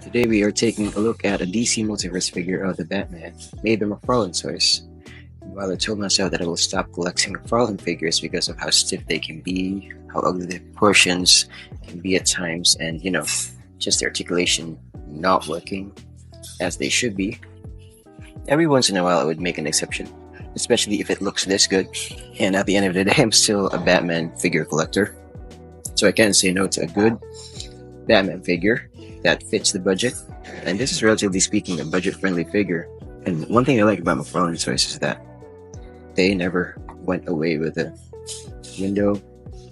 Today we are taking a look at a DC Multiverse figure of the Batman, made by McFarlane Toys. While I told myself that I will stop collecting McFarlane figures because of how stiff they can be, how ugly the proportions can be at times, and just the articulation not working as they should be, every once in a while I would make an exception, especially if it looks this good. And at the end of the day, I'm still a Batman figure collector, so I can't say no to a good Batman figure that fits the budget. And this is, relatively speaking, a budget-friendly figure. And one thing I like about McFarlane Toys is that they never went away with the window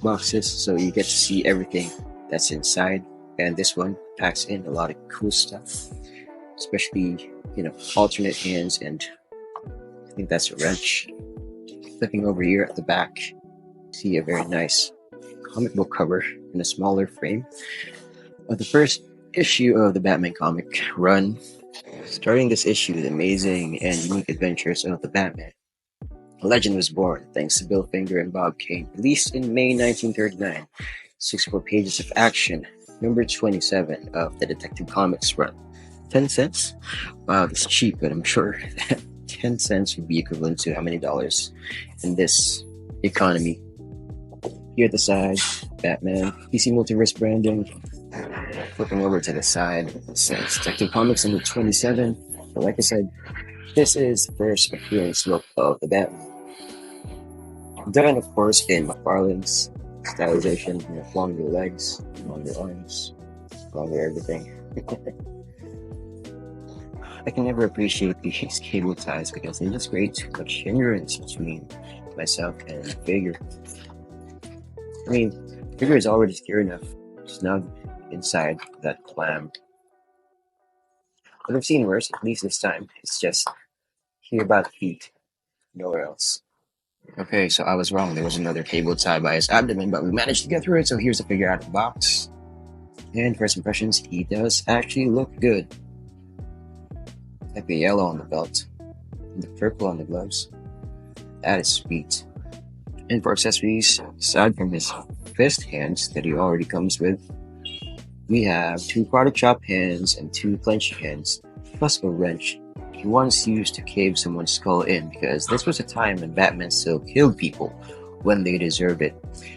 boxes, so you get to see everything that's inside. And this one packs in a lot of cool stuff, especially alternate hands, and I think that's a wrench. Flipping over here at the back, see a very nice comic book cover in a smaller frame of the first issue of the Batman comic run, starting this issue with amazing and unique adventures of the Batman. A legend was born thanks to Bill Finger and Bob Kane, released in May 1939. 64 pages of action, number 27 of the Detective Comics run. 10 cents? Wow, that's cheap, but I'm sure that 10 cents would be equivalent to how many dollars in this economy. Here at the side, Batman, DC Multiverse branding. Flipping over to the side, it says Detective Comics number 27. But like I said, this is the first appearance look of the Batman. Done, of course, in McFarlane's stylization, longer legs, longer arms, longer everything. I can never appreciate these cable ties because they just create too much hindrance between myself and the figure. I mean, the figure is already secure enough, snug inside that clam. But I've seen worse, at least this time. It's just here by the feet, nowhere else. Okay, so I was wrong. There was another cable tied by his abdomen, but we managed to get through it, so here's the figure out of the box. And first impressions, he does actually look good. Like the yellow on the belt, and the purple on the gloves. That is sweet. And for accessories, aside from his fist hands that he already comes with, we have 2 karate chop hands and 2 clenching hands, plus a wrench he once used to cave someone's skull in, because this was a time when Batman still killed people when they deserved it.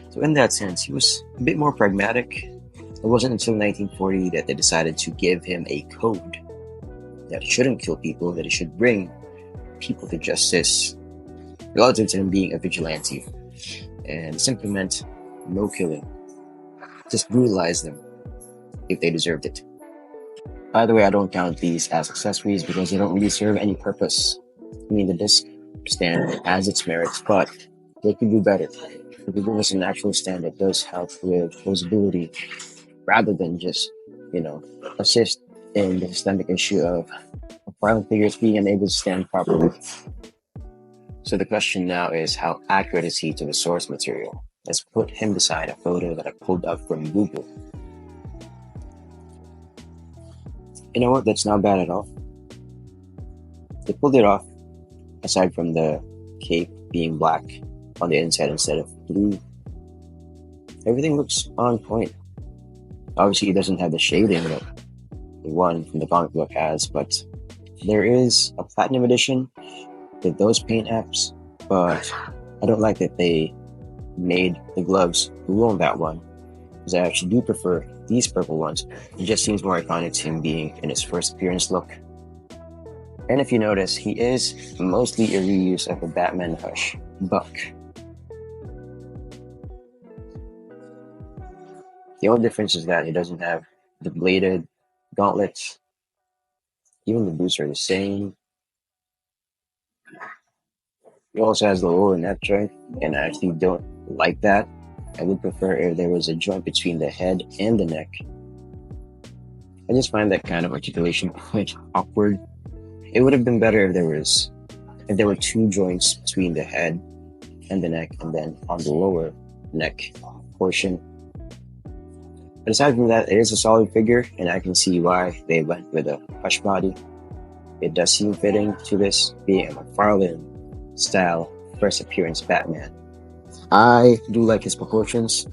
So in that sense, he was a bit more pragmatic. It wasn't until 1940 that they decided to give him a code that he shouldn't kill people, that he should bring people to justice, relative to him being a vigilante. And simply meant no killing. Just brutalize them if they deserved it. By the way, I don't count these as accessories because they don't really serve any purpose. I mean, the disc stand has its merits, but they could do better. They could give us an actual stand that does help with posability rather than just, assist in the systemic issue of violent figures being unable to stand properly. So the question now is, how accurate is he to the source material? Let's put him beside a photo that I pulled up from Google. You know what? That's not bad at all. They pulled it off, aside from the cape being black on the inside instead of blue. Everything looks on point. Obviously, it doesn't have the shading that the one from the comic book has, but there is a platinum edition with those paint apps, but I don't like that they made the gloves blue on that one, because I actually do prefer these purple ones. It just seems more iconic to him being in his first appearance look. And if you notice, he is mostly a reuse of a Batman Hush buck. The only difference is that he doesn't have the bladed gauntlets. Even the boots are the same. He also has the lower neck joint, and I actually don't like that. I would prefer if there was a joint between the head and the neck. I just find that kind of articulation quite awkward. It would have been better if there were 2 joints between the head and the neck, and then on the lower neck portion. But aside from that, it is a solid figure, and I can see why they went with a hush body. It does seem fitting to this being a McFarlane style first appearance Batman. I do like his proportions.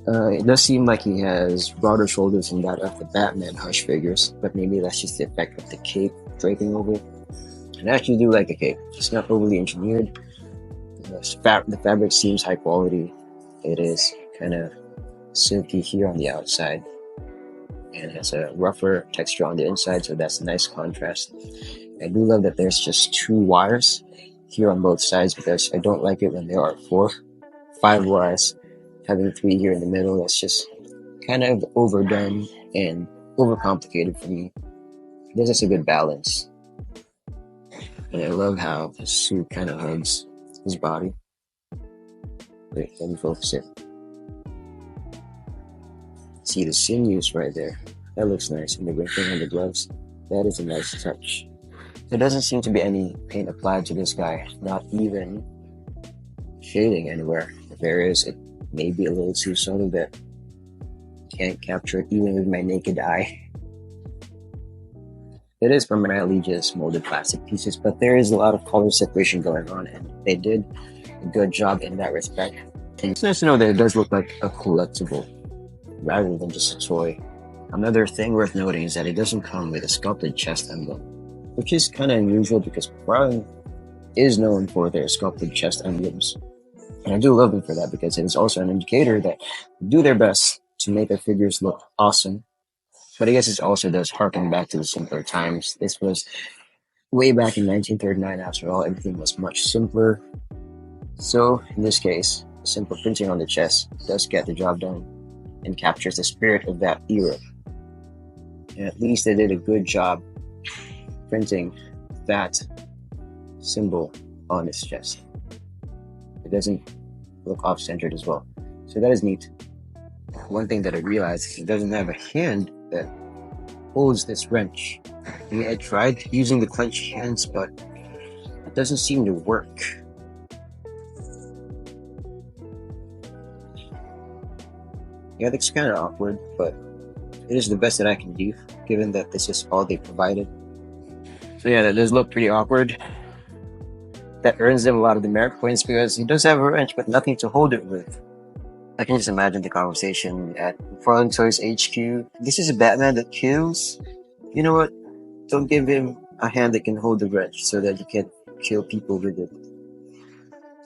It does seem like he has broader shoulders than that of the Batman Hush figures, but maybe that's just the effect of the cape draping over it. And I actually do like the cape. It's not overly engineered. The fabric seems high quality. It is kind of silky here on the outside and has a rougher texture on the inside, so that's a nice contrast. I do love that there's just 2 wires here on both sides because I don't like it when there are 5 wires. Having 3 here in the middle, that's just kind of overdone and overcomplicated for me. This is a good balance. And I love how the suit kind of hugs his body. Wait, let me focus it. See the sinews right there. That looks nice. And the wrinkling on the gloves. That is a nice touch. There doesn't seem to be any paint applied to this guy. Not even shading anywhere. If there is, it may be a little too subtle that can't capture it even with my naked eye. It is primarily just molded plastic pieces, but there is a lot of color separation going on, and they did a good job in that respect. And it's nice to know that it does look like a collectible rather than just a toy. Another thing worth noting is that it doesn't come with a sculpted chest emblem, which is kind of unusual because McFarlane is known for their sculpted chest emblems. And I do love them for that because it is also an indicator that they do their best to make their figures look awesome. But I guess it also does harken back to the simpler times. This was way back in 1939 after all. Everything was much simpler. So in this case, simple printing on the chest does get the job done and captures the spirit of that era. And at least they did a good job printing that symbol on his chest. It doesn't look off-centered as well. So that is neat. One thing that I realized is it doesn't have a hand that holds this wrench. I mean, I tried using the clenched hands, but it doesn't seem to work. Yeah, that's kind of awkward, but it is the best that I can do, given that this is all they provided. So yeah, that does look pretty awkward. That earns them a lot of demerit points because he does have a wrench, but nothing to hold it with. I can just imagine the conversation at McFarlane Toys HQ. This is a Batman that kills? You know what? Don't give him a hand that can hold the wrench so that you can kill people with it.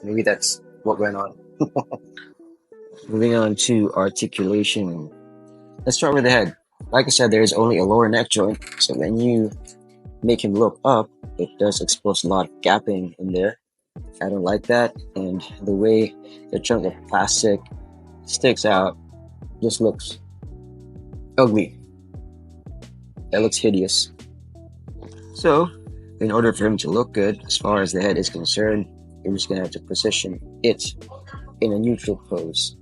Maybe that's what went on. Moving on to articulation. Let's start with the head. Like I said, there is only a lower neck joint, so when you make him look up, it does expose a lot of gapping in there. I don't like that, and the way the chunk of plastic sticks out just looks ugly. That looks hideous. So, in order for him to look good, as far as the head is concerned, you're just gonna have to position it in a neutral pose.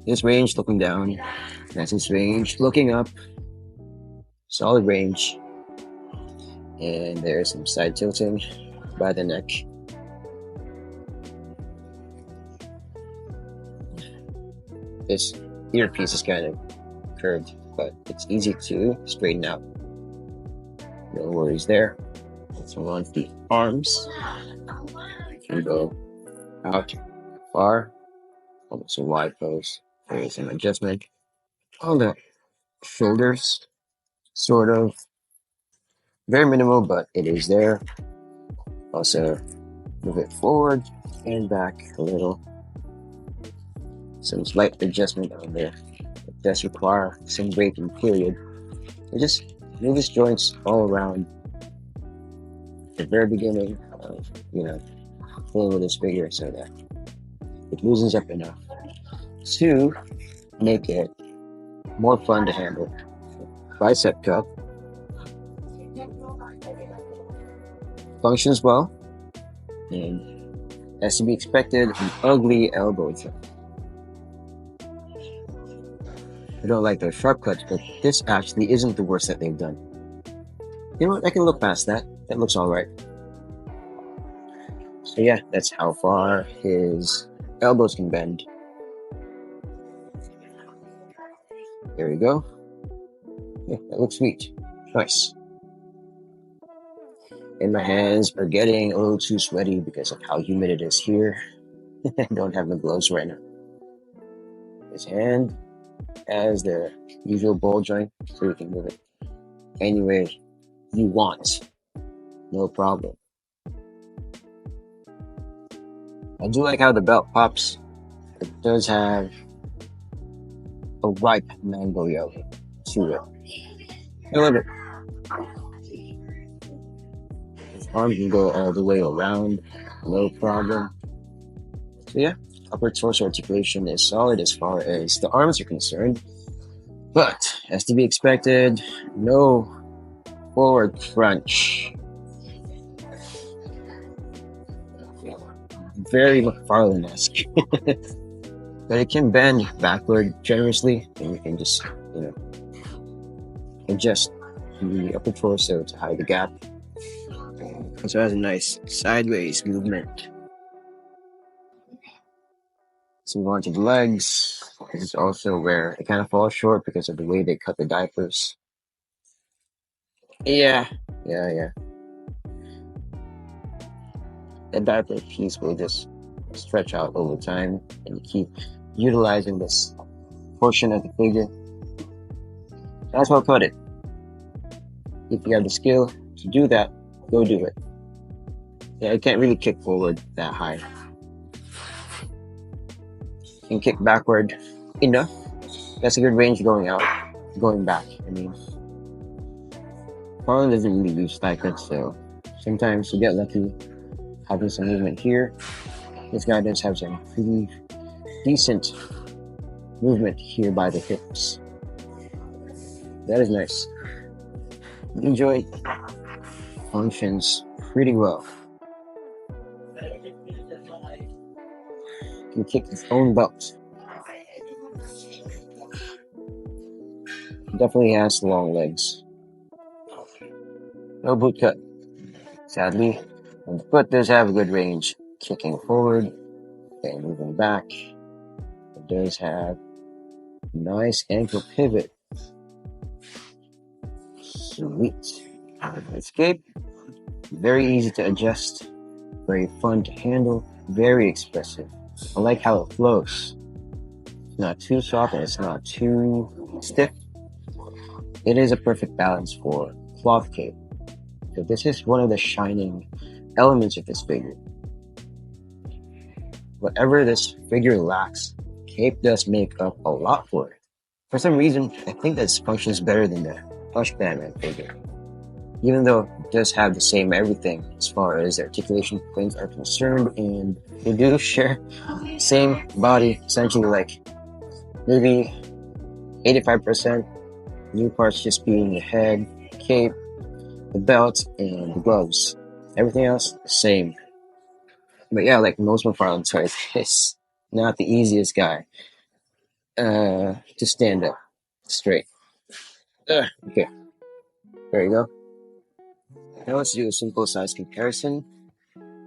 This range looking down, that's his range looking up. Solid range. And there's some side tilting by the neck. This earpiece is kind of curved, but it's easy to straighten out. No worries there. Let's move on to the arms. You can go out far, almost a wide pose. There's an adjustment on the shoulders, sort of. Very minimal, but it is there. Also, move it forward and back a little. Some slight adjustment on there. It does require some braking period. So just move his joints all around. At the very beginning of, playing with this figure so that it loosens up enough to make it more fun to handle. Bicep cup functions well, and as to be expected, an ugly elbow chuck. I don't like their sharp cuts, but this actually isn't the worst that they've done. You know what? I can look past that. That looks alright. So yeah, that's how far his elbows can bend. There we go. Yeah, that looks sweet. Nice. And my hands are getting a little too sweaty because of how humid it is here. I don't have my gloves right now. His hand as the usual ball joint, so you can move it any way you want, no problem. I do like how the belt pops. It does have a ripe mango yellow to it. I love it. His arm can go all the way around, no problem. So yeah, upper torso articulation is solid as far as the arms are concerned. But, as to be expected, no forward crunch. Very McFarlane-esque. But it can bend backward generously, and you can just, adjust the upper torso to hide the gap. Also has a nice sideways movement. Let's move on to the legs. This is also where it kind of falls short because of the way they cut the diapers. Yeah. The diaper piece will just stretch out over time, and you keep utilizing this portion of the figure. That's why I cut it. If you have the skill to do that, go do it. Yeah, it can't really kick forward that high. You can kick backward enough. That's a good range going back. I mean, Farland doesn't really use that, so sometimes you get lucky having some movement here. This guy does have some pretty decent movement here by the hips. That is nice. Enjoy. Functions pretty well. Can kick his own belt. Definitely has long legs. No boot cut, sadly. And the foot does have a good range, kicking forward and moving back. It does have a nice ankle pivot. Sweet. Escape. Very easy to adjust. Very fun to handle. Very expressive. I like how it flows. It's not too soft and it's not too stiff. It is a perfect balance for cloth cape. So this is one of the shining elements of this figure. Whatever this figure lacks, cape does make up a lot for it. For some reason, I think this functions better than the plush Batman figure. Even though it does have the same everything as far as the articulation points are concerned, and they do share same body, essentially like maybe 85%, new parts just being the head, cape, the belt, and the gloves. Everything else, the same. But yeah, like most McFarlane Toys, it's not the easiest guy to stand up straight. Okay, there you go. Now let's do a simple size comparison.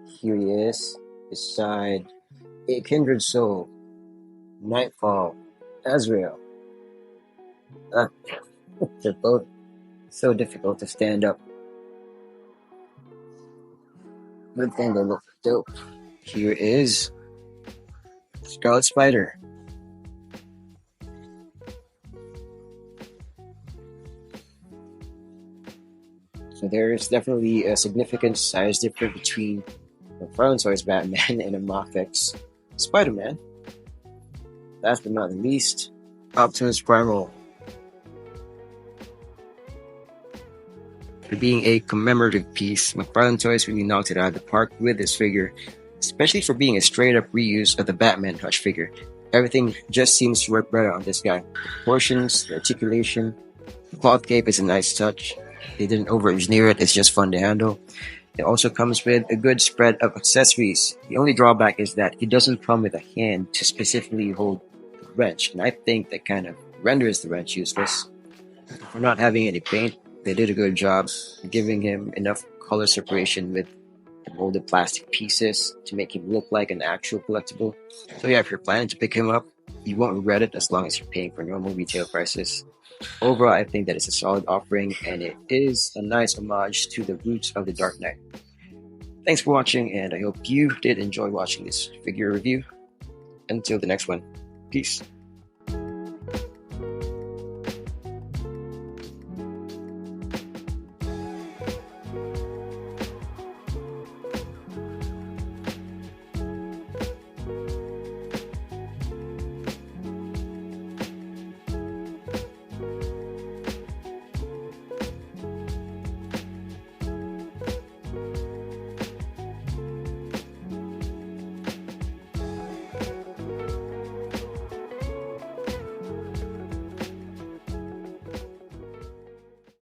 Here he is, beside A Kindred Soul, Nightfall, Azrael. They're both so difficult to stand up. But then they look dope. Here is Scarlet Spider. So there is definitely a significant size difference between McFarlane Toys Batman and a Mafex Spider-Man. Last but not least, Optimus Primal. For being a commemorative piece, McFarlane Toys really knocked it out of the park with this figure, especially for being a straight-up reuse of the Batman Hush figure. Everything just seems to work better on this guy. The proportions, the articulation, the cloth cape is a nice touch. They didn't over-engineer it, it's just fun to handle. It also comes with a good spread of accessories. The only drawback is that it doesn't come with a hand to specifically hold the wrench, and I think that kind of renders the wrench useless. For not having any paint, they did a good job giving him enough color separation with the molded plastic pieces to make him look like an actual collectible. So yeah, if you're planning to pick him up, you won't regret it as long as you're paying for normal retail prices. Overall, I think that it's a solid offering, and it is a nice homage to the roots of the Dark Knight. Thanks for watching, and I hope you did enjoy watching this figure review. Until the next one, peace.